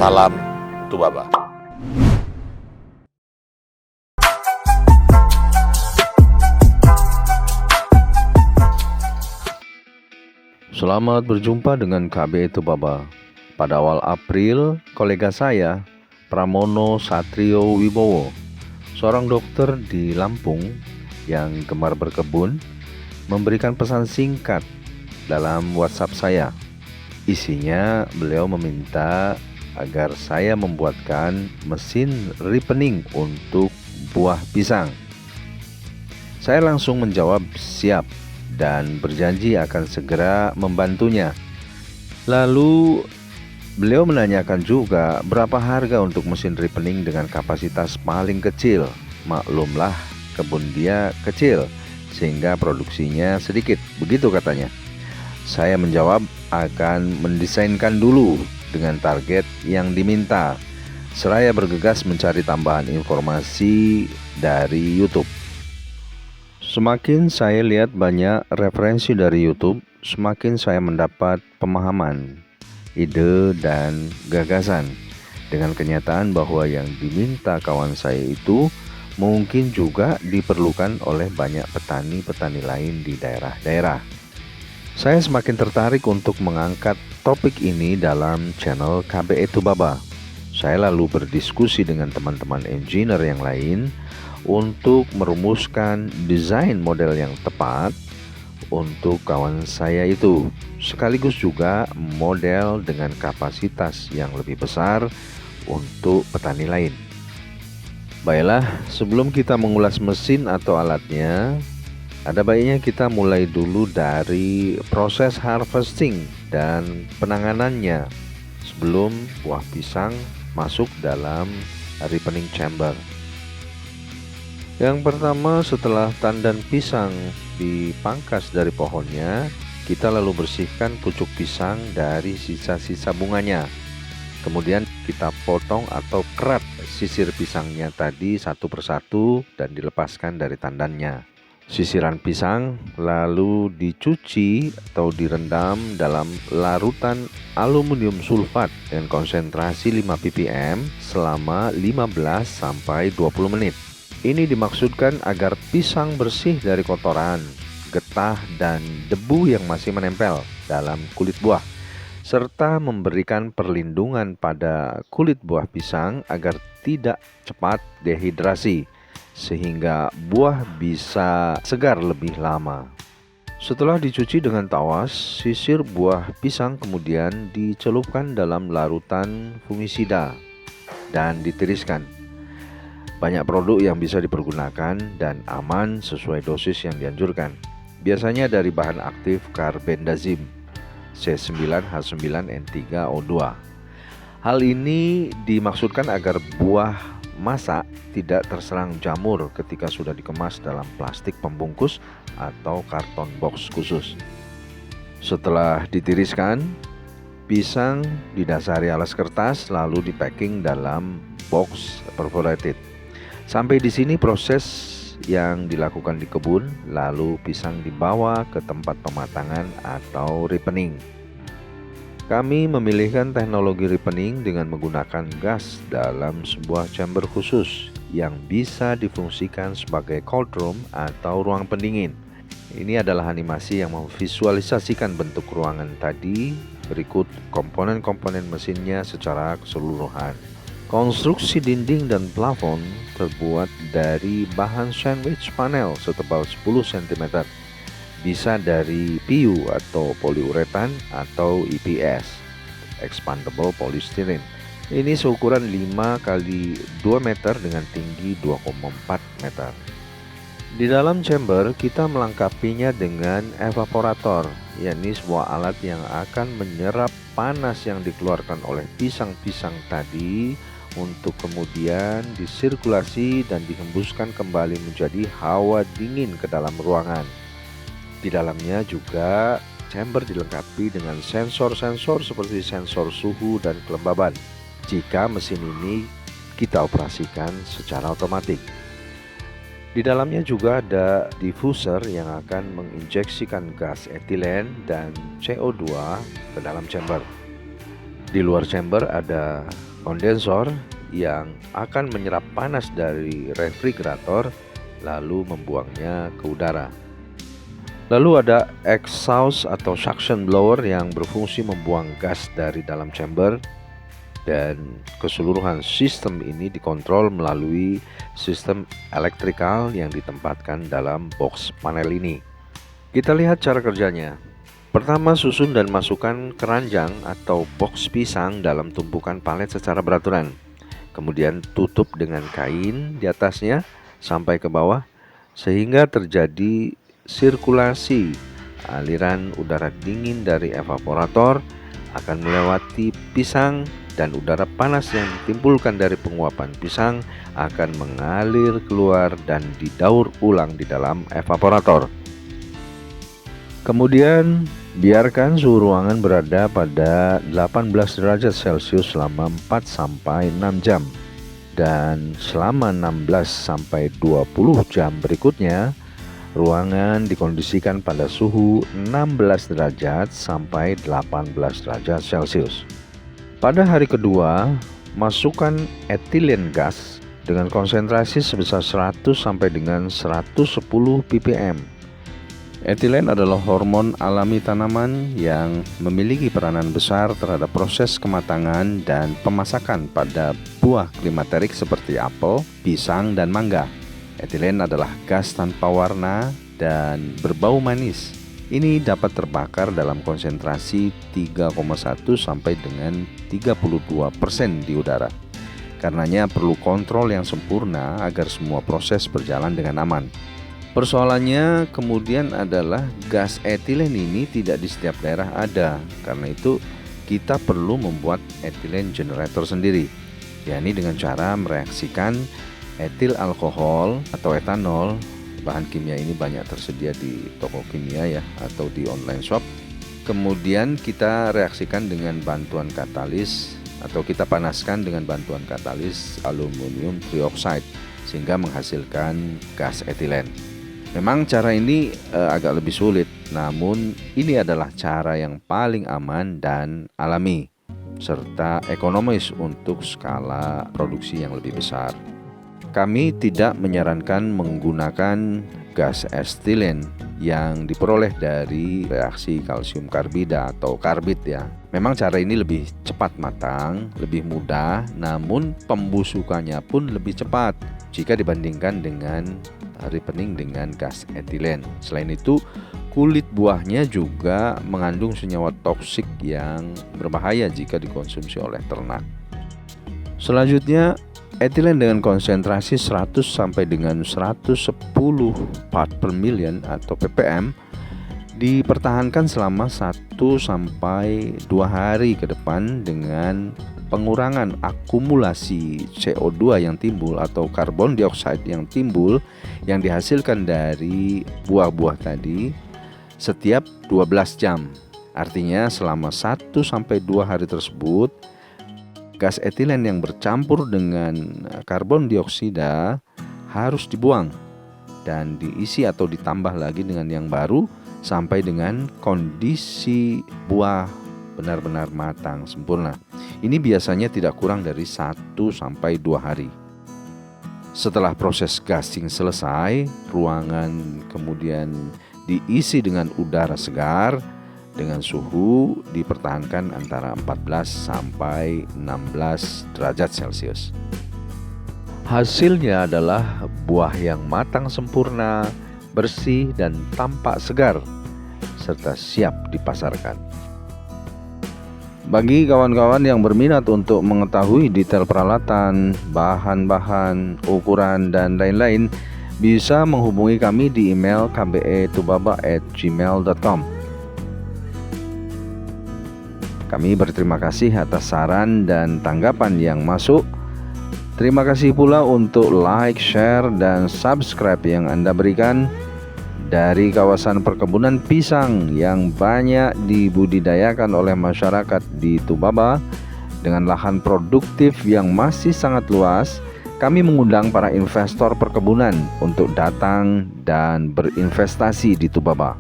Salam Tubaba. Selamat berjumpa dengan KB Tubaba. Pada awal April, kolega saya, Pramono Satrio Wibowo, seorang dokter di Lampung yang gemar berkebun, memberikan pesan singkat dalam WhatsApp saya. Isinya beliau meminta agar saya membuatkan mesin ripening untuk buah pisang. Saya langsung menjawab siap dan berjanji akan segera membantunya. Lalu beliau menanyakan juga berapa harga untuk mesin ripening dengan kapasitas paling kecil. Maklumlah, kebun dia kecil sehingga produksinya sedikit, begitu katanya. Saya menjawab akan mendesainkan dulu dengan target yang diminta. Seraya bergegas mencari tambahan informasi dari YouTube. Semakin saya lihat banyak referensi dari YouTube, semakin saya mendapat pemahaman, ide, dan gagasan. Dengan kenyataan bahwa yang diminta kawan saya itu mungkin juga diperlukan oleh banyak petani-petani lain di daerah-daerah. Saya semakin tertarik untuk mengangkat topik ini dalam channel KBE Tubaba. Saya lalu berdiskusi dengan teman-teman engineer yang lain untuk merumuskan desain model yang tepat untuk kawan saya itu, sekaligus juga model dengan kapasitas yang lebih besar untuk petani lain. Baiklah, sebelum kita mengulas mesin atau alatnya, ada baiknya kita mulai dulu dari proses harvesting dan penanganannya sebelum buah pisang masuk dalam ripening chamber. Yang pertama, setelah tandan pisang dipangkas dari pohonnya, kita lalu bersihkan pucuk pisang dari sisa-sisa bunganya. Kemudian kita potong atau kerat sisir pisangnya tadi satu persatu dan dilepaskan dari tandannya. Sisiran pisang lalu dicuci atau direndam dalam larutan aluminium sulfat dengan konsentrasi 5 ppm selama 15 sampai 20 menit. Ini dimaksudkan agar pisang bersih dari kotoran, getah, dan debu yang masih menempel dalam kulit buah, serta memberikan perlindungan pada kulit buah pisang agar tidak cepat dehidrasi, sehingga buah bisa segar lebih lama. Setelah dicuci dengan tawas, sisir buah pisang kemudian dicelupkan dalam larutan fungisida dan ditiriskan. Banyak produk yang bisa dipergunakan dan aman sesuai dosis yang dianjurkan. Biasanya dari bahan aktif karbendazim C9H9N3O2. Hal ini dimaksudkan agar buah masak tidak terserang jamur ketika sudah dikemas dalam plastik pembungkus atau karton box khusus. Setelah ditiriskan, pisang didasari alas kertas lalu dipacking dalam box perforated. Sampai di sini proses yang dilakukan di kebun, lalu pisang dibawa ke tempat pematangan atau ripening. Kami memilihkan teknologi ripening dengan menggunakan gas dalam sebuah chamber khusus yang bisa difungsikan sebagai cold room atau ruang pendingin. Ini adalah animasi yang memvisualisasikan bentuk ruangan tadi. Berikut komponen-komponen mesinnya secara keseluruhan. Konstruksi dinding dan plafon terbuat dari bahan sandwich panel setebal 10 cm. Bisa dari PU atau poliuretan atau EPS, expandable polystyrene. Ini seukuran 5 x 2 meter dengan tinggi 2,4 meter. Di dalam chamber kita melengkapinya dengan evaporator, yakni sebuah alat yang akan menyerap panas yang dikeluarkan oleh pisang-pisang tadi untuk kemudian disirkulasi dan dihembuskan kembali menjadi hawa dingin ke dalam ruangan. Di dalamnya juga chamber dilengkapi dengan sensor-sensor seperti sensor suhu dan kelembaban jika mesin ini kita operasikan secara otomatis. Di dalamnya juga ada diffuser yang akan menginjeksikan gas etilen dan CO2 ke dalam chamber. Di luar chamber ada kondensor yang akan menyerap panas dari refrigerator lalu membuangnya ke udara. Lalu ada exhaust atau suction blower yang berfungsi membuang gas dari dalam chamber, dan keseluruhan sistem ini dikontrol melalui sistem elektrikal yang ditempatkan dalam box panel ini. Kita lihat cara kerjanya. Pertama, susun dan masukkan keranjang atau box pisang dalam tumpukan palet secara beraturan. Kemudian tutup dengan kain di atasnya sampai ke bawah sehingga terjadi sirkulasi. Aliran udara dingin dari evaporator akan melewati pisang dan udara panas yang ditimbulkan dari penguapan pisang akan mengalir keluar dan didaur ulang di dalam evaporator. Kemudian biarkan suhu ruangan berada pada 18 derajat Celcius selama 4-6 jam. Dan selama 16-20 jam berikutnya, ruangan dikondisikan pada suhu 16 derajat sampai 18 derajat Celcius. Pada hari kedua, masukkan etilen gas dengan konsentrasi sebesar 100 sampai dengan 110 ppm. Etilen adalah hormon alami tanaman yang memiliki peranan besar terhadap proses kematangan dan pemasakan pada buah klimaterik seperti apel, pisang, dan mangga. Etilen adalah gas tanpa warna dan berbau manis. Ini dapat terbakar dalam konsentrasi 3,1 sampai dengan 32% di udara. Karenanya perlu kontrol yang sempurna agar semua proses berjalan dengan aman. Persoalannya kemudian adalah gas etilen ini tidak di setiap daerah ada. Karena itu kita perlu membuat etilen generator sendiri, yakni dengan cara mereaksikan etil alkohol atau etanol. Bahan kimia ini banyak tersedia di toko kimia ya, atau di online shop. Kemudian kita reaksikan dengan bantuan katalis, atau kita panaskan dengan bantuan katalis aluminium trioxide sehingga menghasilkan gas etilen. Memang cara ini agak lebih sulit, namun ini adalah cara yang paling aman dan alami serta ekonomis untuk skala produksi yang lebih besar. Kami tidak menyarankan menggunakan gas etilen yang diperoleh dari reaksi kalsium karbida atau karbit ya. Memang cara ini lebih cepat matang, lebih mudah, namun pembusukannya pun lebih cepat jika dibandingkan dengan ripening dengan gas etilen. Selain itu, kulit buahnya juga mengandung senyawa toksik yang berbahaya jika dikonsumsi oleh ternak. Selanjutnya, etilen dengan konsentrasi 100 sampai dengan 110 part per million atau ppm dipertahankan selama 1 sampai 2 hari ke depan dengan pengurangan akumulasi CO2 yang timbul atau karbon dioksida yang timbul yang dihasilkan dari buah-buah tadi setiap 12 jam. Artinya selama 1 sampai 2 hari tersebut gas etilen yang bercampur dengan karbon dioksida harus dibuang dan diisi atau ditambah lagi dengan yang baru sampai dengan kondisi buah benar-benar matang sempurna. Ini biasanya tidak kurang dari 1 sampai 2 hari. Setelah proses gassing selesai, ruangan kemudian diisi dengan udara segar dengan suhu dipertahankan antara 14 sampai 16 derajat Celcius. Hasilnya adalah buah yang matang sempurna, bersih dan tampak segar serta siap dipasarkan. Bagi kawan-kawan yang berminat untuk mengetahui detail peralatan, bahan-bahan, ukuran dan lain-lain, bisa menghubungi kami di email kbetubaba@gmail.com. Kami berterima kasih atas saran dan tanggapan yang masuk. Terima kasih pula untuk like, share, dan subscribe yang Anda berikan. Dari kawasan perkebunan pisang yang banyak dibudidayakan oleh masyarakat di Tubaba dengan lahan produktif yang masih sangat luas, kami mengundang para investor perkebunan untuk datang dan berinvestasi di Tubaba.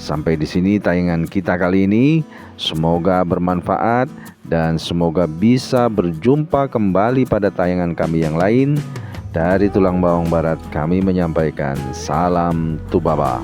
Sampai di sini tayangan kita kali ini. Semoga bermanfaat dan semoga bisa berjumpa kembali pada tayangan kami yang lain. Dari Tulang Bawang Barat kami menyampaikan salam Tubaba.